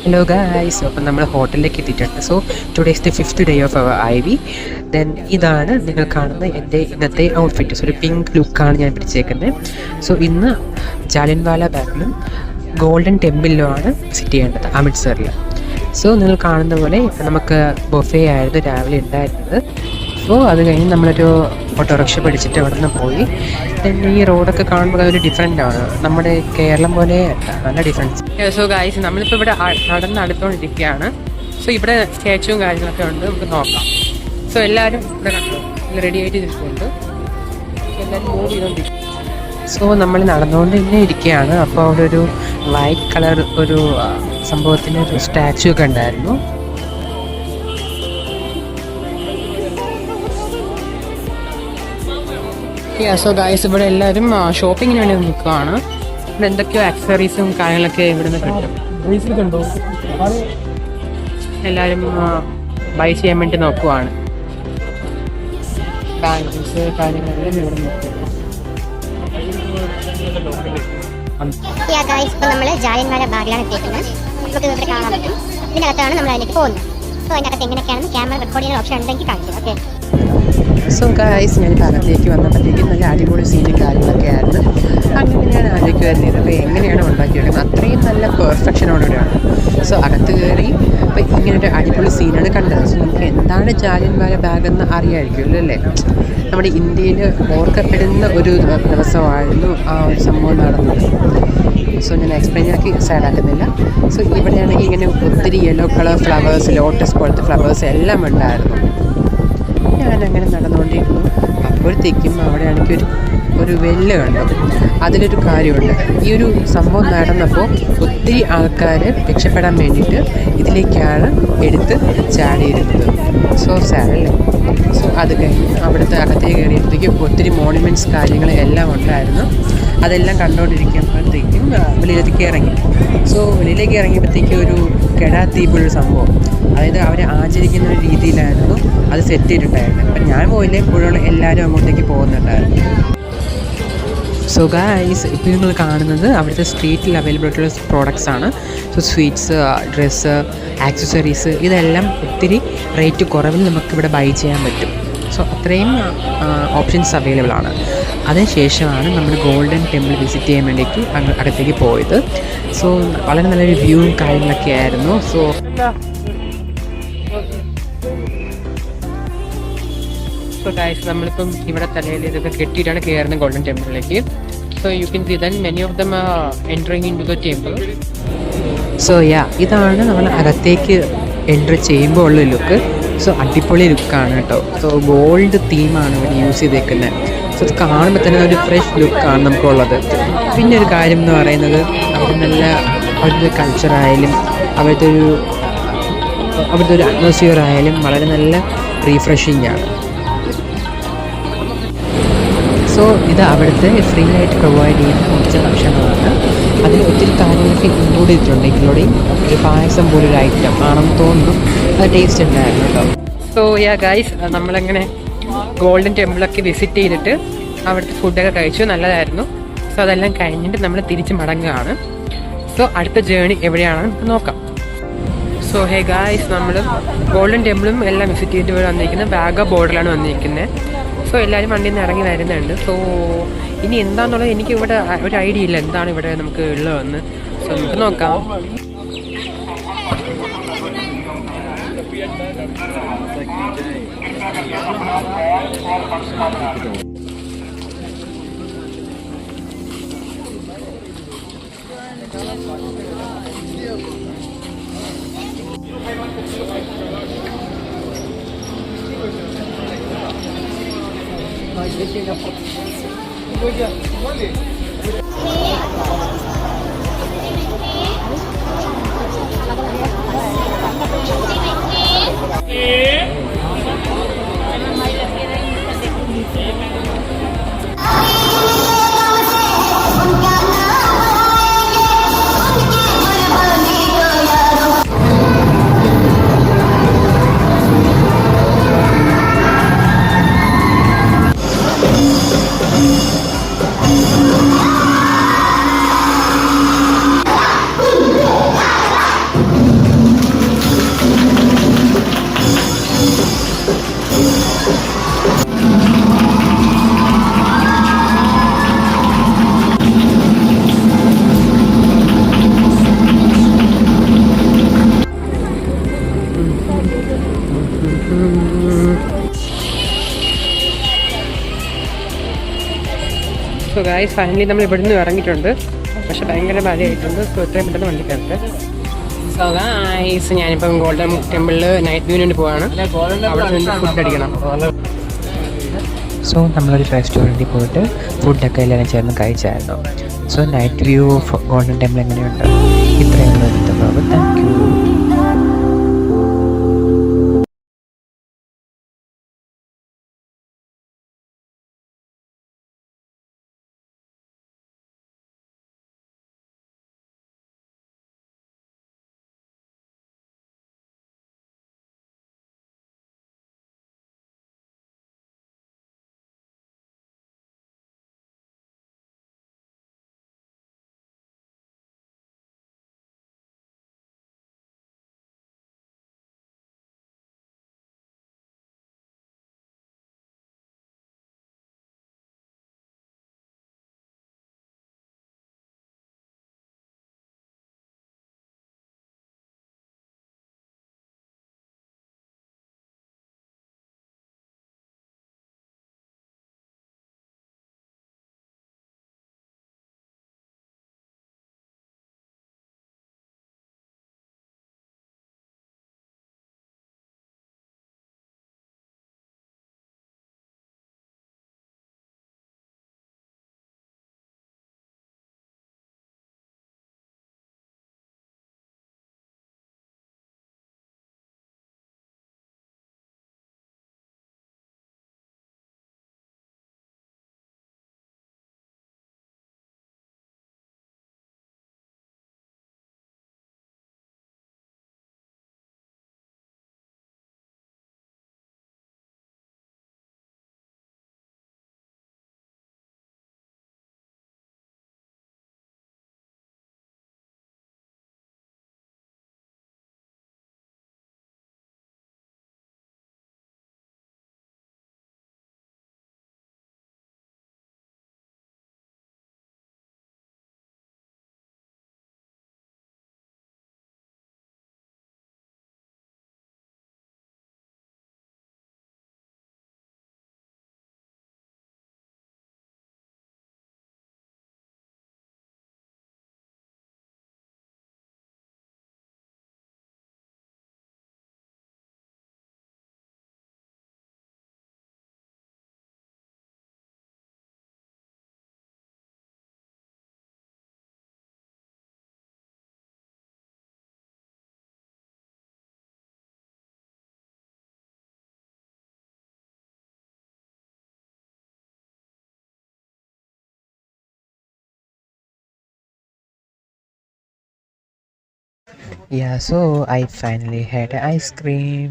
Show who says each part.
Speaker 1: Hello guys, അപ്പം നമ്മൾ ഹോട്ടലിലേക്ക് എത്തിയിട്ടുണ്ട്. So today is the 5th day of our IV. Then ഇതാണ് നിങ്ങൾ കാണുന്ന എൻ്റെ ഇന്നത്തെ ഔട്ട്ഫിറ്റ്. സോ ഒരു പിങ്ക് ലുക്കാണ് ഞാൻ പിടിച്ചേക്കുന്നത്. സോ ഇന്ന് ജാലിയൻവാല ബാഗിലും ഗോൾഡൻ ടെമ്പിളിലുമാണ് വിസിറ്റ് ചെയ്യേണ്ടത്, അമൃത്സറിൽ. സോ നിങ്ങൾ കാണുന്ന പോലെ നമുക്ക് ബൊഫേ ആയിരുന്നു രാവിലെ ഉണ്ടായിരുന്നത്. സോ അത് കഴിഞ്ഞ് നമ്മളൊരു ഓട്ടോറിക്ഷ പിടിച്ചിട്ട് അവിടെ നിന്ന് പോയി. പിന്നെ ഈ റോഡൊക്കെ കാണുമ്പോൾ അതൊരു ഡിഫറെൻ്റ് ആണ്, നമ്മുടെ കേരളം പോലെ നല്ല ഡിഫറൻസ്. സോ ഗായ്സ്, നമ്മളിപ്പോൾ ഇവിടെ നടന്നുകൊണ്ടിരിക്കുകയാണ്. സോ ഇവിടെ സ്റ്റാച്ചുവും കാര്യങ്ങളൊക്കെ ഉണ്ട്, നമുക്ക് നോക്കാം. സോ എല്ലാവരും ഇവിടെ കണ്ടു റെഡി ആയിട്ട് ഇരിക്കുന്നുണ്ട്. എല്ലാവരും മൂവ് ചെയ്തുകൊണ്ടിരിക്കും. സോ നമ്മൾ നടന്നുകൊണ്ട് തന്നെ ഇരിക്കുകയാണ്. അപ്പോൾ അവിടെ ഒരു വൈറ്റ് കളർ ഒരു സംഭവത്തിന് ഒരു സ്റ്റാച്ചു ഒക്കെ ഉണ്ടായിരുന്നു. സോ ഗായ്സ്, ഇവിടെ എല്ലാവരും ഷോപ്പിങ്ങിന് വേണ്ടി നിൽക്കുകയാണ്. ഇവിടെ എന്തൊക്കെയോ ആക്സസറീസും കാര്യങ്ങളൊക്കെ ഇവിടുന്ന് കിട്ടും. എല്ലാവരും ബൈ ചെയ്യാൻ വേണ്ടി നോക്കുവാണ്. ബാങ്കിൾസ് കാര്യങ്ങളെല്ലാം ഇവിടെ നോക്കുക.
Speaker 2: നമ്മൾ ജാലിയൻവാല ബാഗിലാണ് എത്തിയിരിക്കുന്നത്. നമുക്ക് ഇവിടെ കാണാൻ പറ്റും. ഇതിനകത്താണ് നമ്മൾ അതിലേക്ക് പോകുന്നത്. സോ അതിനകത്ത് എങ്ങനെയൊക്കെയാണെന്ന് ക്യാമറ റെക്കോർഡ് ചെയ്യുന്ന ഓപ്ഷൻ ഉണ്ടെങ്കിൽ കാണിക്കും. ഓക്കെ.
Speaker 1: സോ ഗായ്സ്, ഞാൻ ഭാഗത്തേക്ക് വന്നപ്പോഴത്തേക്കും നല്ല അടിപൊളി സീനും കാര്യങ്ങളൊക്കെ ആയിരുന്നു. അങ്ങനെ ഞാൻ ആലോചിക്കുമായിരുന്നു ഇതൊക്കെ എങ്ങനെയാണ് ഉണ്ടാക്കിയെടുക്കുന്നത്. അത്രയും നല്ല പെർഫെക്ഷനോട് കൂടെയാണ്. സോ അകത്ത് കയറി അപ്പോൾ ഇങ്ങനൊരു അടിപൊളി സീനാണ് കണ്ടത്. സോ നമുക്ക് എന്താണ് ജാലിയൻവാല ബാഗ് എന്ന് അറിയാമായിരിക്കുമല്ലോ അല്ലേ. നമ്മുടെ ഇന്ത്യയിൽ ഓർക്കപ്പെടുന്ന ഒരു ദിവസമായിരുന്നു ആ ഒരു സംഭവം നടന്നത്. സോ ഞാൻ എക്സ്പ്ലെയിൻ ആക്കി സൈഡാക്കുന്നില്ല. സോ ഇവിടെയാണെങ്കിൽ ഇങ്ങനെ ഒത്തിരി യെല്ലോ കളർ ഫ്ലവേഴ്സ്, ലോട്ടസ് പോലത്തെ ഫ്ലവേഴ്സ് എല്ലാം ഉണ്ടായിരുന്നു. ഞാനങ്ങനെ നടന്നുകൊണ്ടിരുന്നു. അപ്പോഴത്തേക്കും അവിടെയാണെങ്കിൽ ഒരു വെല്ല് കണ്ടു. അതിലൊരു കാര്യമുണ്ട്. ഈ ഒരു സംഭവം നടന്നപ്പോൾ ഒത്തിരി ആൾക്കാർ രക്ഷപ്പെടാൻ വേണ്ടിയിട്ട് ഇതിലേക്കാണ് എടുത്ത് ചാടിയിരുന്നത്. സോ സാരല്ലേ. സോ അത് കഴിഞ്ഞ് അവിടുത്തെ അകത്തേക്ക് കയറിയപ്പോഴത്തേക്കും ഒത്തിരി മോണുമെൻറ്റ്സ് കാര്യങ്ങൾ എല്ലാം ഉണ്ടായിരുന്നു. അതെല്ലാം കണ്ടുകൊണ്ടിരിക്കുമ്പോഴത്തേക്കും വെളിയിലേക്ക് ഇറങ്ങി. സോ വെളിയിലേക്ക് ഇറങ്ങിയപ്പോഴത്തേക്കും ഒരു കെടാത്തീപൊരു സംഭവം, അതായത് അവരെ ആചരിക്കുന്ന ഒരു രീതിയിലായിരുന്നു അത് സെറ്റ് ചെയ്തിട്ടുണ്ടായിരുന്നത്. അപ്പം ഞാൻ പോയില്ലേ, ഇപ്പോഴുള്ള എല്ലാവരും അങ്ങോട്ടേക്ക് പോകുന്നുണ്ടായിരുന്നു. സോ ഗായ്സ്, ഇപ്പോൾ നിങ്ങൾ കാണുന്നത് അവിടുത്തെ സ്ട്രീറ്റിൽ അവൈലബിൾ ആയിട്ടുള്ള പ്രോഡക്റ്റ്സ് ആണ്. സോ സ്വീറ്റ്സ്, ഡ്രസ്സ്, ആക്സസറീസ്, ഇതെല്ലാം ഒത്തിരി റേറ്റ് കുറവിൽ നമുക്കിവിടെ ബൈ ചെയ്യാൻ പറ്റും. സോ അത്രയും ഓപ്ഷൻസ് അവൈലബിൾ ആണ്. അതിനുശേഷമാണ് നമ്മൾ ഗോൾഡൻ ടെമ്പിൾ വിസിറ്റ് ചെയ്യാൻ വേണ്ടിയിട്ട് അകത്തേക്ക് പോയത്. സോ വളരെ നല്ലൊരു വ്യൂവും കാര്യങ്ങളൊക്കെ ആയിരുന്നു. സോ ഗായ്സ്, നമ്മളിപ്പം ഇവിടെ തലയിൽ ഇതൊക്കെ കെട്ടിയിട്ടാണ് കയറുന്നത് ഗോൾഡൻ ടെമ്പിളിലേക്ക്. So you can see then many of them entering in to the temple. So ഇതാണ് നമ്മൾ അകത്തേക്ക് എൻട്രി ചെയ്യുമ്പോൾ ഉള്ള ലുക്ക്. സോ അടിപൊളി ലുക്കാണ് കേട്ടോ. സോ ഗോൾഡ് തീമാണ് ഇവിടെ യൂസ് ചെയ്തേക്കുന്നത്. സോ അത് കാണുമ്പോൾ തന്നെ ഒരു ഫ്രഷ് ലുക്കാണ് നമുക്കുള്ളത്. പിന്നെ ഒരു കാര്യം എന്ന് പറയുന്നത്, അവിടെ നല്ല അവരുടെ കൾച്ചറായാലും അവിടുത്തെ ഒരു അറ്റ്മോസ്ഫിയർ ആയാലും വളരെ നല്ല റീഫ്രഷിങ് ആണ്. സോ ഇത് അവിടുത്തെ ഫ്രീ ആയിട്ട് പ്രൊവൈഡ് ചെയ്യുന്ന കുറച്ച് ഭക്ഷണമാണ്. അതിൽ ഒത്തിരി കാര്യങ്ങളൊക്കെ ഇൻക്ലൂഡ് ചെയ്തിട്ടുണ്ട്. ഇൻക്ലൂഡിങ് ഒരു പായസം പോലൊരു ഐറ്റം ആണെന്ന് തോന്നുന്നു. അത് ടേസ്റ്റ് ഉണ്ടായിരുന്നു കേട്ടോ. സോ ഗൈസ്, നമ്മളങ്ങനെ ഗോൾഡൻ ടെമ്പിളൊക്കെ വിസിറ്റ് ചെയ്തിട്ട് അവിടുത്തെ ഫുഡൊക്കെ കഴിച്ചു, നല്ലതായിരുന്നു. സോ അതെല്ലാം കഴിഞ്ഞിട്ട് നമ്മൾ തിരിച്ച് മടങ്ങുകയാണ്. സോ അടുത്ത ജേണി എവിടെയാണെന്ന് നമുക്ക് നോക്കാം. സോ ഗായ്സ്, നമ്മൾ ഗോൾഡൻ ടെമ്പിളും എല്ലാം വിസിറ്റ് ചെയ്തിട്ട് ഇവിടെ വന്നിരിക്കുന്നത് വാഗ ബോർഡറിലാണ് വന്നിരിക്കുന്നത്. സോ എല്ലാവരും വണ്ടിയിൽ നിന്ന് ഇറങ്ങി വരുന്നുണ്ട്. സോ ഇനി എന്താണെന്നുള്ളത് എനിക്ക് ഇവിടെ ഒരു ഐഡിയ ഇല്ല, എന്താണ് ഇവിടെ നമുക്ക് ഉള്ളതെന്ന്. സോ നമുക്ക് നോക്കാം. സോ ഗായ്സ് ഫൈനലി നമ്മൾ ഇവിടെ നിന്ന് ഇറങ്ങിയിട്ടുണ്ട്. പക്ഷെ ഭയങ്കര മഴയായിട്ടുണ്ട്. സോ എത്രയും പെട്ടെന്ന് വണ്ടിക്കകത്ത്. സോ ഗായ്സ് ഞാനിപ്പം ഗോൾഡൻ ടെമ്പിളിൽ നൈറ്റ് വ്യൂവിന് പോവാണ്. അവിടെ നിന്ന് ഫുഡ് അടിക്കണം.
Speaker 3: സോ നമ്മളൊരു റെസ്റ്റോറൻറ്റിൽ പോയിട്ട് ഫുഡൊക്കെ എല്ലാവരും ചേർന്ന് കഴിച്ചായിരുന്നു. So night view of golden temple എങ്ങനെയുണ്ട്? ഇത്രയുള്ള ഇന്നത്തെ vlog. Thank you. Yeah, so I finally had ice cream.